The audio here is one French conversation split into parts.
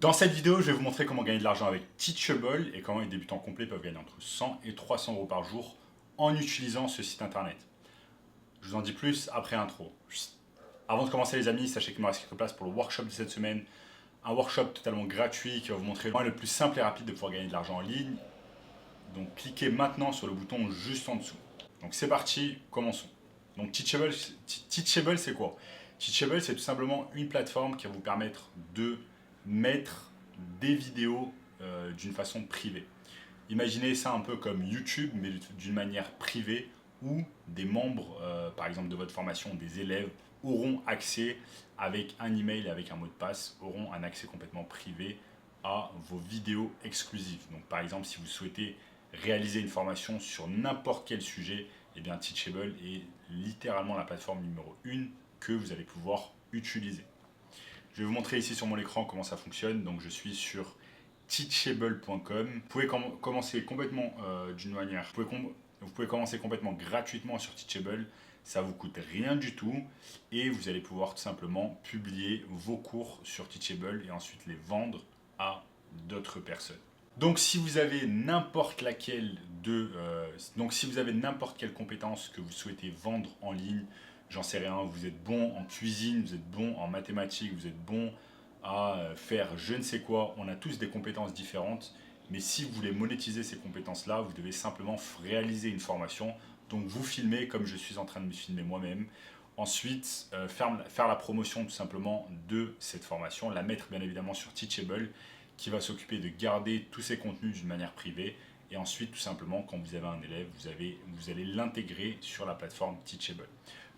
Dans cette vidéo, je vais vous montrer comment gagner de l'argent avec Teachable et comment les débutants complets peuvent gagner entre 100 et 300 euros par jour en utilisant ce site internet. Je vous en dis plus après intro. Avant de commencer les amis, sachez qu'il me reste quelques places pour le workshop de cette semaine. Un workshop totalement gratuit qui va vous montrer le moyen le plus simple et rapide de pouvoir gagner de l'argent en ligne. Donc cliquez maintenant sur le bouton juste en dessous. Donc c'est parti, commençons. Donc Teachable c'est quoi? Teachable c'est tout simplement une plateforme qui va vous permettre de mettre des vidéos d'une façon privée. Imaginez ça un peu comme YouTube, mais d'une manière privée, où des membres, par exemple de votre formation, des élèves, auront accès avec un email et avec un mot de passe, auront un accès complètement privé à vos vidéos exclusives. Donc par exemple, si vous souhaitez réaliser une formation sur n'importe quel sujet, eh bien Teachable est littéralement la plateforme numéro 1 que vous allez pouvoir utiliser. Je vais vous montrer ici sur mon écran comment ça fonctionne. Donc je suis sur teachable.com. Vous pouvez commencer complètement d'une manière. Vous pouvez commencer complètement gratuitement sur Teachable. Ça vous coûte rien du tout et vous allez pouvoir tout simplement publier vos cours sur Teachable et ensuite les vendre à d'autres personnes. Donc si vous avez n'importe laquelle si vous avez n'importe quelle compétence que vous souhaitez vendre en ligne, j'en sais rien, vous êtes bon en cuisine, vous êtes bon en mathématiques, vous êtes bon à faire je ne sais quoi, on a tous des compétences différentes, mais si vous voulez monétiser ces compétences-là, vous devez simplement réaliser une formation, donc vous filmez comme je suis en train de me filmer moi-même, ensuite faire la promotion tout simplement de cette formation, la mettre bien évidemment sur Teachable, qui va s'occuper de garder tous ces contenus d'une manière privée. Et ensuite, tout simplement, quand vous avez un élève, vous allez l'intégrer sur la plateforme Teachable.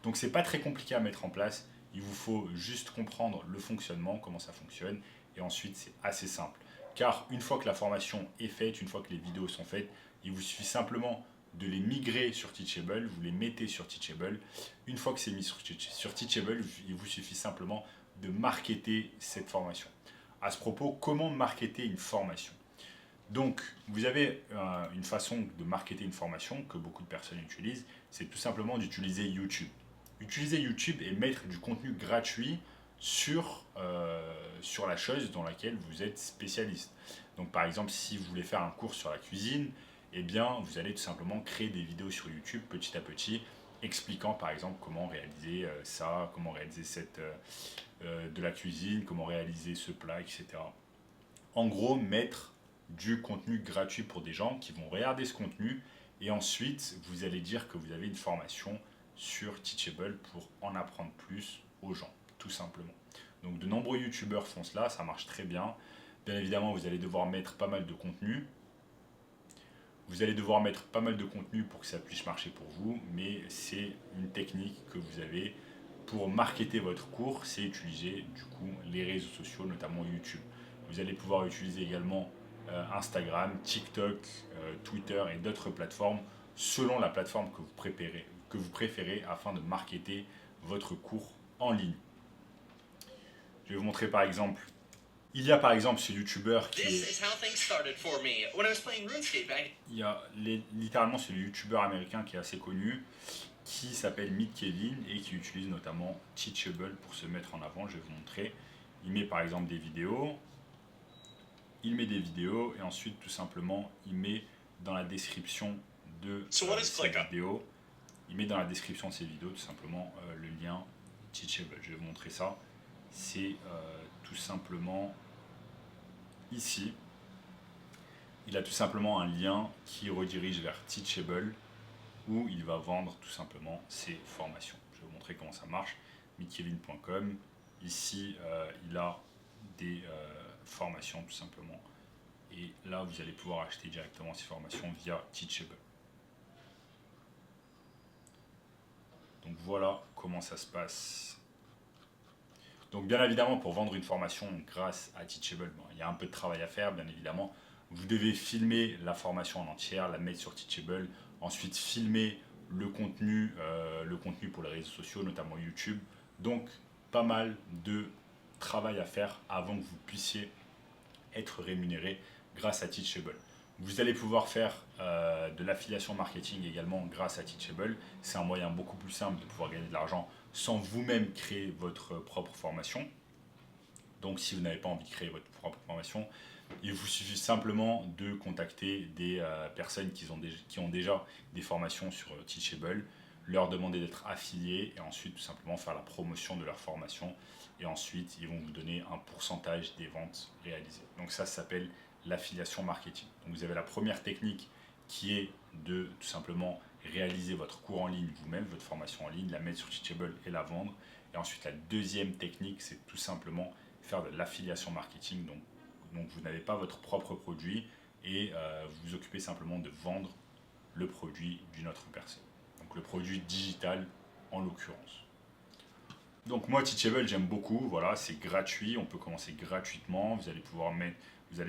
Donc, c'est pas très compliqué à mettre en place. Il vous faut juste comprendre le fonctionnement, comment ça fonctionne. Et ensuite, c'est assez simple. Car une fois que la formation est faite, une fois que les vidéos sont faites, il vous suffit simplement de les migrer sur Teachable, vous les mettez sur Teachable. Une fois que c'est mis sur Teachable, il vous suffit simplement de marketer cette formation. À ce propos, comment marketer une formation? Donc, vous avez une façon de marketer une formation que beaucoup de personnes utilisent, c'est tout simplement d'utiliser YouTube. Utiliser YouTube et mettre du contenu gratuit sur la chose dans laquelle vous êtes spécialiste. Donc, par exemple, si vous voulez faire un cours sur la cuisine, eh bien, vous allez tout simplement créer des vidéos sur YouTube petit à petit, expliquant par exemple comment réaliser ça, comment réaliser de la cuisine, comment réaliser ce plat, etc. En gros, mettre du contenu gratuit pour des gens qui vont regarder ce contenu et ensuite vous allez dire que vous avez une formation sur Teachable pour en apprendre plus aux gens, tout simplement. Donc de nombreux youtubeurs font cela, ça marche très bien. Bien évidemment, vous allez devoir mettre pas mal de contenu. Vous allez devoir mettre pas mal de contenu pour que ça puisse marcher pour vous, mais c'est une technique que vous avez pour marketer votre cours, c'est utiliser du coup les réseaux sociaux, notamment YouTube. Vous allez pouvoir utiliser également Instagram, TikTok, Twitter et d'autres plateformes selon la plateforme que vous préférez afin de marketer votre cours en ligne. Je vais vous montrer par exemple. Il y a par exemple ce youtubeur qui est. Il y a littéralement ce youtubeur américain qui est assez connu, qui s'appelle Meet Kevin et qui utilise notamment Teachable pour se mettre en avant. Je vais vous montrer. Il met par exemple des vidéos. Il met des vidéos et ensuite tout simplement il met dans la description de ces vidéos. Il met dans la description de ces vidéos tout simplement le lien Teachable. Je vais vous montrer ça. C'est tout simplement ici. Il a tout simplement un lien qui redirige vers Teachable où il va vendre tout simplement ses formations. Je vais vous montrer comment ça marche. meetkevin.com. Ici, il a des formations tout simplement. Et là, vous allez pouvoir acheter directement ces formations via Teachable. Donc voilà comment ça se passe. Donc bien évidemment, pour vendre une formation grâce à Teachable, bon, il y a un peu de travail à faire, bien évidemment. Vous devez filmer la formation en entière, la mettre sur Teachable, ensuite filmer le contenu pour les réseaux sociaux, notamment YouTube. Donc pas mal de travail à faire avant que vous puissiez être rémunéré grâce à Teachable. Vous allez pouvoir faire de l'affiliation marketing également grâce à Teachable. C'est un moyen beaucoup plus simple de pouvoir gagner de l'argent sans vous-même créer votre propre formation. Donc si vous n'avez pas envie de créer votre propre formation, il vous suffit simplement de contacter des personnes qui ont déjà des formations sur Teachable, leur demander d'être affiliés et ensuite tout simplement faire la promotion de leur formation. Et ensuite, ils vont vous donner un pourcentage des ventes réalisées. Donc ça s'appelle l'affiliation marketing. Donc vous avez la première technique qui est de tout simplement réaliser votre cours en ligne vous-même, votre formation en ligne, la mettre sur Teachable et la vendre. Et ensuite, la deuxième technique, c'est tout simplement faire de l'affiliation marketing. Donc vous n'avez pas votre propre produit et vous vous occupez simplement de vendre le produit d'une autre personne. Donc le produit digital en l'occurrence. Donc moi Teachable j'aime beaucoup, voilà, c'est gratuit, on peut commencer gratuitement, vous allez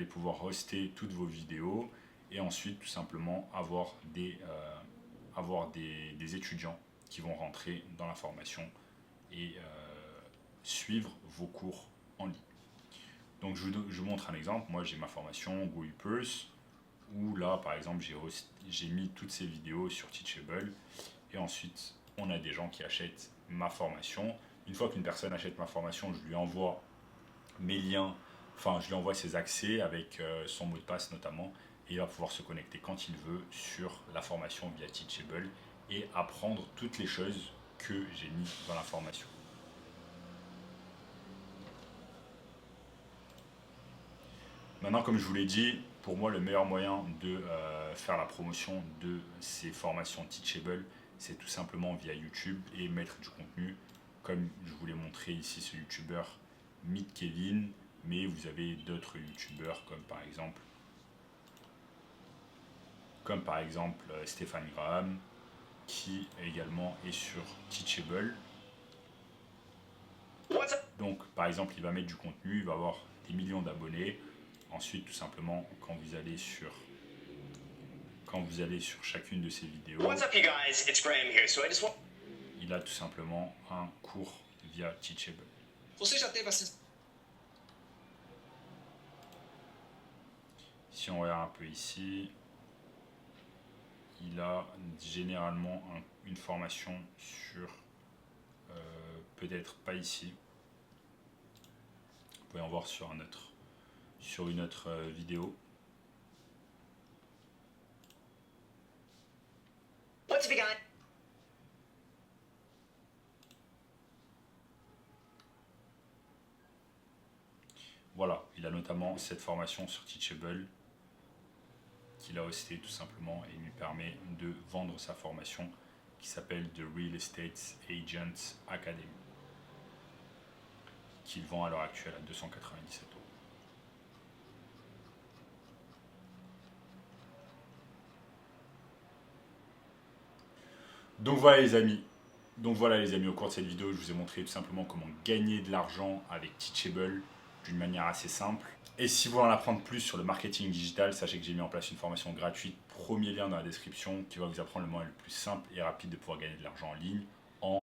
pouvoir hoster toutes vos vidéos et ensuite tout simplement avoir des étudiants qui vont rentrer dans la formation et suivre vos cours en ligne. Donc je vous montre un exemple, moi j'ai ma formation GoUpers où là par exemple j'ai mis toutes ces vidéos sur Teachable et ensuite on a des gens qui achètent ma formation. Une fois qu'une personne achète ma formation, je lui envoie mes liens, enfin je lui envoie ses accès avec son mot de passe notamment et il va pouvoir se connecter quand il veut sur la formation via Teachable et apprendre toutes les choses que j'ai mis dans la formation. Maintenant, comme je vous l'ai dit, pour moi, le meilleur moyen de faire la promotion de ces formations Teachable, c'est tout simplement via YouTube et mettre du contenu. Comme je vous l'ai montré ici, ce YouTuber Meet Kevin, mais vous avez d'autres YouTubeurs comme par exemple Stéphane Graham, qui également est sur Teachable. Donc, par exemple, il va mettre du contenu, il va avoir des millions d'abonnés. Ensuite, tout simplement, quand vous allez sur chacune de ces vidéos, il a tout simplement un cours via Teachable. Si on regarde un peu ici, il a généralement une formation sur, peut-être pas ici, vous pouvez en voir sur une autre vidéo. Voilà, il a notamment cette formation sur Teachable qu'il a hosté tout simplement et lui permet de vendre sa formation qui s'appelle The Real Estate Agent Academy, qu'il vend à l'heure actuelle à 297 €. Donc voilà les amis, au cours de cette vidéo, je vous ai montré tout simplement comment gagner de l'argent avec Teachable d'une manière assez simple. Et si vous voulez en apprendre plus sur le marketing digital, sachez que j'ai mis en place une formation gratuite, premier lien dans la description, qui va vous apprendre le moyen le plus simple et rapide de pouvoir gagner de l'argent en ligne.